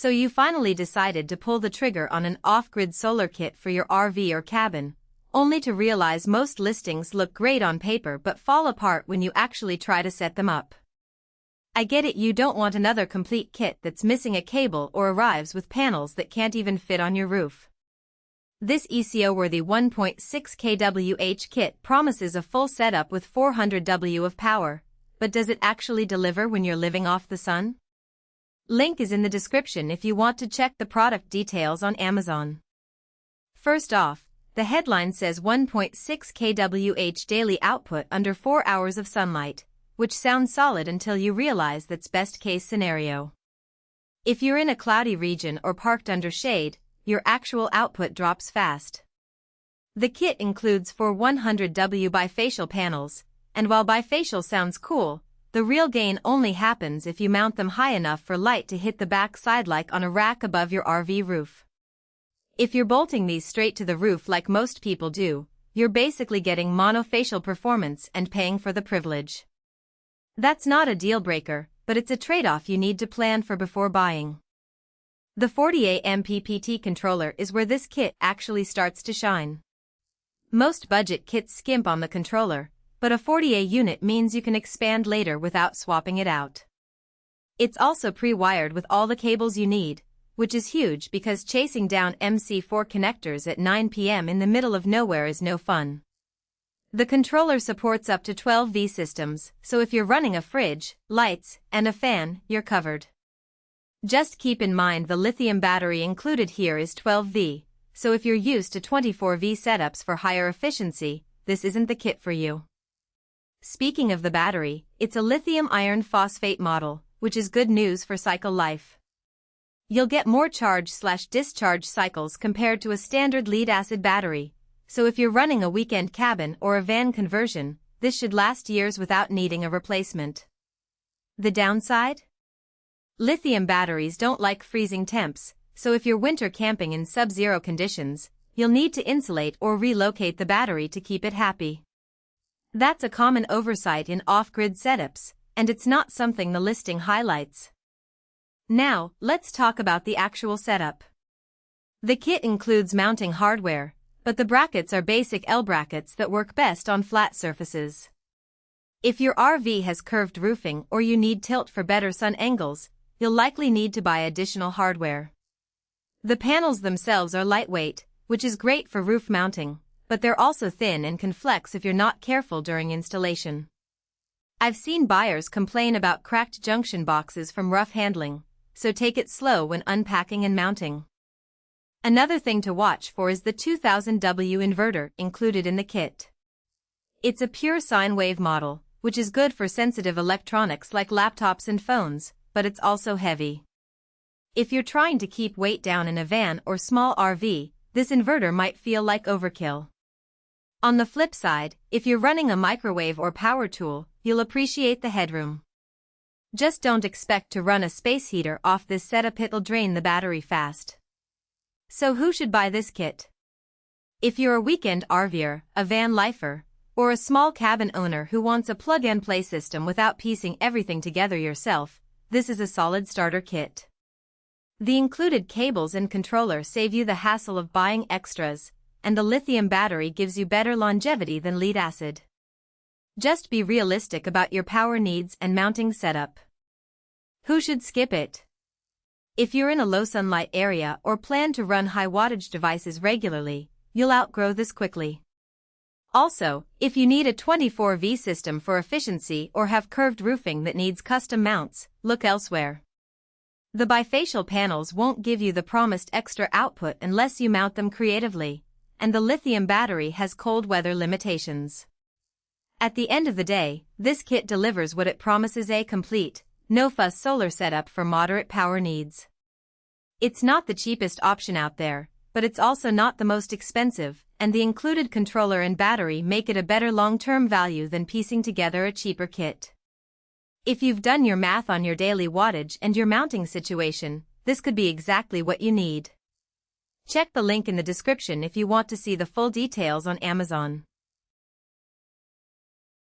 So you finally decided to pull the trigger on an off-grid solar kit for your RV or cabin, only to realize most listings look great on paper but fall apart when you actually try to set them up. I get it, you don't want another complete kit that's missing a cable or arrives with panels that can't even fit on your roof. This ECO-worthy 1.6 kWh kit promises a full setup with 400 W of power, but does it actually deliver when you're living off the sun? Link is in the description if you want to check the product details on Amazon. First off, the headline says 1.6 kWh daily output under 4 hours of sunlight, which sounds solid until you realize that's best case scenario. If you're in a cloudy region or parked under shade, your actual output drops fast. The kit includes 4 100 W bifacial panels, and while bifacial sounds cool, the real gain only happens if you mount them high enough for light to hit the back side like on a rack above your RV roof. If you're bolting these straight to the roof like most people do, you're basically getting monofacial performance and paying for the privilege. That's not a deal breaker, but it's a trade-off you need to plan for before buying. The 40A MPPT controller is where this kit actually starts to shine. Most budget kits skimp on the controller, but a 40A unit means you can expand later without swapping it out. It's also pre-wired with all the cables you need, which is huge because chasing down MC4 connectors at 9 p.m. in the middle of nowhere is no fun. The controller supports up to 12V systems, so if you're running a fridge, lights, and a fan, you're covered. Just keep in mind the lithium battery included here is 12V, so if you're used to 24V setups for higher efficiency, this isn't the kit for you. Speaking of the battery, it's a lithium iron phosphate model, which is good news for cycle life. You'll get more charge/discharge cycles compared to a standard lead-acid battery, so if you're running a weekend cabin or a van conversion, this should last years without needing a replacement. The downside? Lithium batteries don't like freezing temps, so if you're winter camping in sub-zero conditions, you'll need to insulate or relocate the battery to keep it happy. That's a common oversight in off-grid setups, and it's not something the listing highlights. Now, let's talk about the actual setup. The kit includes mounting hardware, but the brackets are basic L brackets that work best on flat surfaces. If your RV has curved roofing or you need tilt for better sun angles, you'll likely need to buy additional hardware. The panels themselves are lightweight, which is great for roof mounting, but they're also thin and can flex if you're not careful during installation. I've seen buyers complain about cracked junction boxes from rough handling, so take it slow when unpacking and mounting. Another thing to watch for is the 2000 W inverter included in the kit. It's a pure sine wave model, which is good for sensitive electronics like laptops and phones, but it's also heavy. If you're trying to keep weight down in a van or small RV, this inverter might feel like overkill. On the flip side, if you're running a microwave or power tool, you'll appreciate the headroom. Just don't expect to run a space heater off this setup, it'll drain the battery fast. So who should buy this kit? If you're a weekend RVer, a van lifer, or a small cabin owner who wants a plug-and-play system without piecing everything together yourself, this is a solid starter kit. The included cables and controller save you the hassle of buying extras, and the lithium battery gives you better longevity than lead-acid. Just be realistic about your power needs and mounting setup. Who should skip it? If you're in a low sunlight area or plan to run high wattage devices regularly, you'll outgrow this quickly. Also, if you need a 24V system for efficiency or have curved roofing that needs custom mounts, look elsewhere. The bifacial panels won't give you the promised extra output unless you mount them creatively, and the lithium battery has cold weather limitations. At the end of the day, this kit delivers what it promises: a complete, no-fuss solar setup for moderate power needs. It's not the cheapest option out there, but it's also not the most expensive, and the included controller and battery make it a better long-term value than piecing together a cheaper kit. If you've done your math on your daily wattage and your mounting situation, this could be exactly what you need. Check the link in the description if you want to see the full details on Amazon.